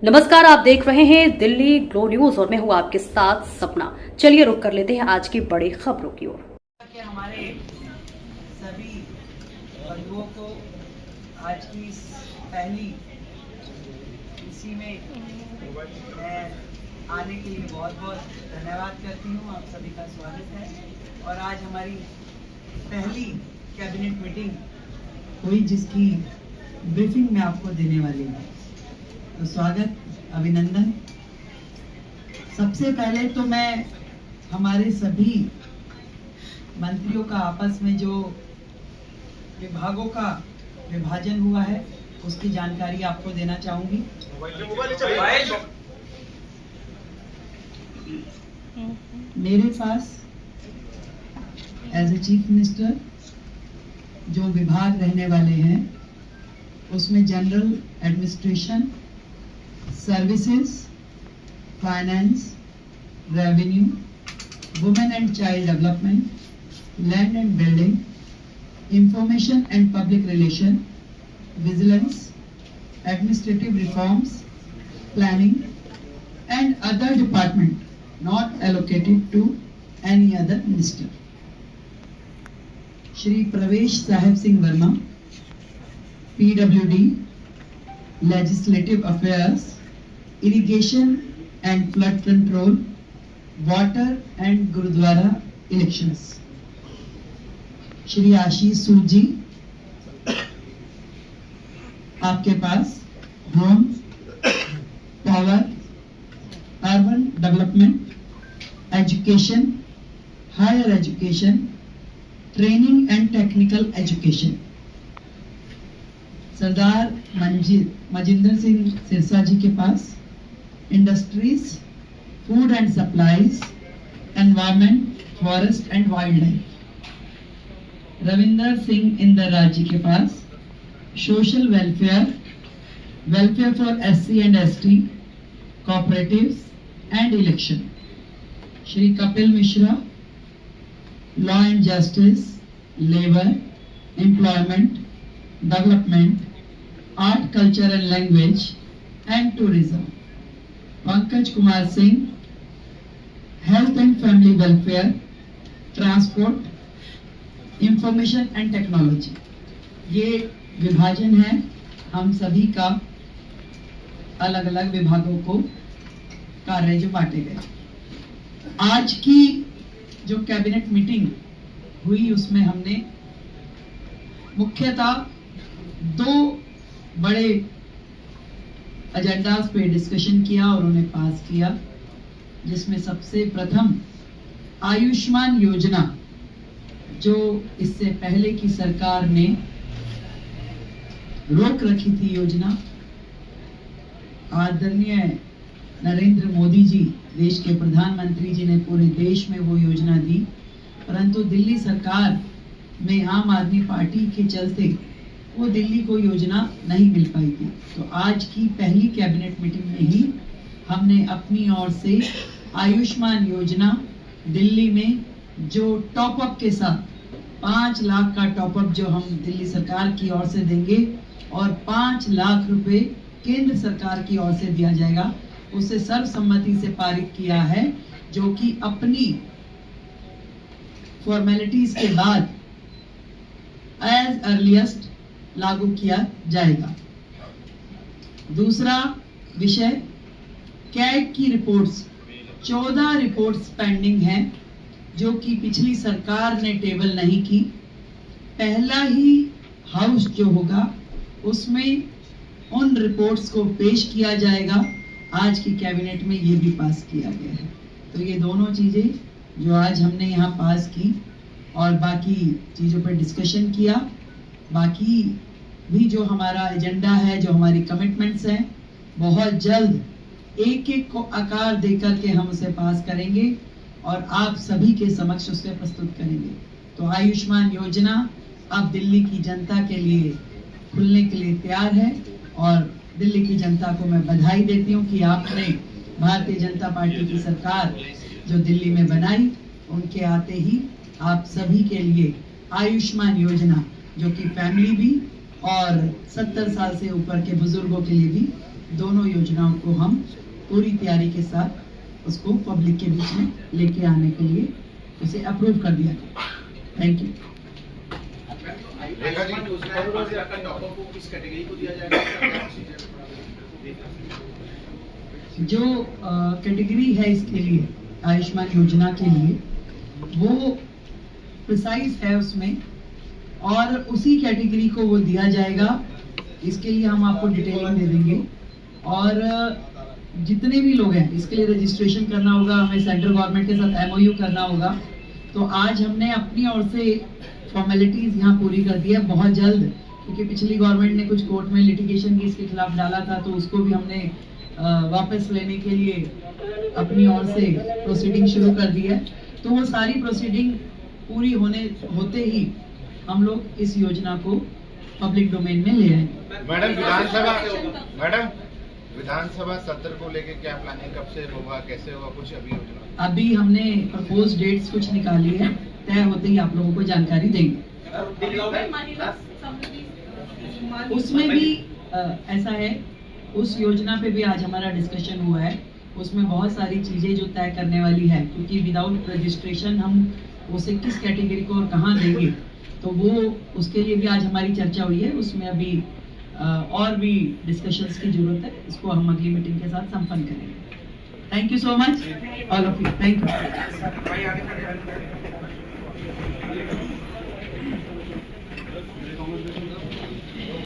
नमस्कार, आप देख रहे हैं दिल्ली ग्लो न्यूज और मैं हूं आपके साथ सपना। चलिए रुक कर लेते हैं आज की बड़ी खबरों की ओर। हमारे सभी बंधुओं को आज की पहली इसी में मैं आने के लिए बहुत बहुत धन्यवाद करती हूं। आप सभी का स्वागत है और आज हमारी पहली कैबिनेट मीटिंग हुई जिसकी ब्रीफिंग मैं आपको देने वाली हूँ। तो स्वागत, अभिनंदन। सबसे पहले तो मैं हमारे सभी मंत्रियों का आपस में जो विभागों का विभाजन हुआ है उसकी जानकारी आपको देना चाहूंगी। मेरे पास एज ए चीफ मिनिस्टर जो विभाग रहने वाले हैं उसमें general administration, services, finance, revenue, women and child development, land and building, information and public relation, vigilance, administrative reforms, planning and other department not allocated to any other minister. Shri Pravesh Sahib Singh Verma, PWD, Legislative Affairs, Irrigation and Flood Control, Water and Gurudwara Elections। Shri Ashish Sood ji, आपके पास home, power, urban development, education, higher education, training and technical education. Sardar Manjinder Singh Sirsa ji के पास industries, food and supplies, environment, forest and wildlife. Ravinder Singh Indra ji के पास social welfare, welfare for SC and ST, cooperatives and election. Shri Kapil Mishra, law and justice, labour, employment, development, art, culture and language and tourism. Pankaj Kumar Singh, health and family welfare, transport, information and technology. ये विभाजन है हम सभी का, अलग अलग विभागों को कार्य जो बांटे गए। आज की जो कैबिनेट मीटिंग हुई उसमें हमने मुख्यतः दो बड़े एजेंडास पे डिस्कशन किया और उन्हें पास किया, जिसमें सबसे प्रथम आयुष्मान योजना, जो इससे पहले की सरकार ने रोक रखी थी योजना। आदरणीय नरेंद्र मोदी जी, देश के प्रधानमंत्री जी ने पूरे देश में वो योजना दी, परंतु दिल्ली सरकार में आम आदमी पार्टी के चलते वो दिल्ली को योजना नहीं मिल पाई थी। तो आज की पहली कैबिनेट मीटिंग में ही हमने अपनी ओर से आयुष्मान योजना दिल्ली में जो टॉप अप के साथ 5 लाख का टॉप अप जो हम दिल्ली सरकार की ओर से देंगे और 5 लाख रुपए केंद्र सरकार की ओर से दिया जाएगा, उसे सर्वसम्मति से पारित किया है, जो कि अपनी फॉर्मेलिटीज के बाद एज अर्लीस्ट लागू किया जाएगा। दूसरा विषय, कैग की रिपोर्ट्स, 14 रिपोर्ट्स पेंडिंग हैं जो कि पिछली सरकार ने टेबल नहीं की। पहला ही हाउस जो होगा उसमें उन रिपोर्ट्स को पेश किया जाएगा। आज की कैबिनेट में ये भी पास किया गया है। तो ये दोनों चीजें जो आज हमने यहाँ पास की और बाकी चीजों पर डिस्कशन किया, बाकी भी जो हमारा एजेंडा है, जो हमारी कमिटमेंट्स हैं, बहुत जल्द एक एक को आकार देकर के हम उसे पास करेंगे और आप सभी के समक्ष उसे प्रस्तुत करेंगे। तो आयुष्मान योजना अब दिल्ली की जनता के लिए खुलने के लिए तैयार है और दिल्ली की जनता को मैं बधाई देती हूँ कि आपने भारतीय जनता पार्टी की सरकार जो दिल्ली में बनाई, उनके आते ही आप सभी के लिए आयुष्मान योजना, जो कि फैमिली भी और 70 साल से ऊपर के बुजुर्गों के लिए भी दोनों योजनाओं को हम पूरी तैयारी के साथ उसको पब्लिक के बीच में लेके आने के लिए उसे अप्रूव कर दिया गया। Thank you. किस कैटेगरी को दिया जाएगा? जो कैटेगरी है इसके लिए आयुष्मान योजना के लिए वो प्रिसाइज है उसमें, और उसी कैटेगरी को वो दिया जाएगा। इसके लिए हम आपको डिटेलिंग दे देंगे, और जितने भी लोग हैं इसके लिए रजिस्ट्रेशन करना होगा, हमें सेंट्रल गवर्नमेंट के साथ एमओयू करना होगा। तो आज हमने अपनी ओर से फॉर्मेलिटीज यहाँ पूरी कर दी है बहुत जल्द, क्योंकि पिछली गवर्नमेंट ने कुछ कोर्ट में लिटिगेशन भी इसके खिलाफ डाला था, तो उसको भी हमने वापस लेने के लिए अपनी ओर से प्रोसीडिंग शुरू कर दी है। तो वो सारी प्रोसीडिंग पूरी होते ही हम लोग इस योजना को पब्लिक डोमेन में ले आएंगे। मैडम विधानसभा सत्र को लेके क्या प्लानिंग, कब से होगा, कैसे होगा, कुछ अभी योजना? अभी हमने प्रपोज डेट्स कुछ निकाली है, तय होते ही आप लोगों को जानकारी देंगे। उसमें भी ऐसा है, उस योजना पे भी आज हमारा डिस्कशन हुआ है। उसमें बहुत सारी चीजें जो तय करने वाली है, क्योंकि विदाउट रजिस्ट्रेशन हम उसे किस कैटेगरी को और कहाँ देंगे, तो वो उसके लिए भी आज हमारी चर्चा हुई है। उसमें अभी और भी डिस्कशंस की जरूरत है, इसको हम अगली मीटिंग के साथ संपन्न करेंगे। Thank you so much all of you. Thank you.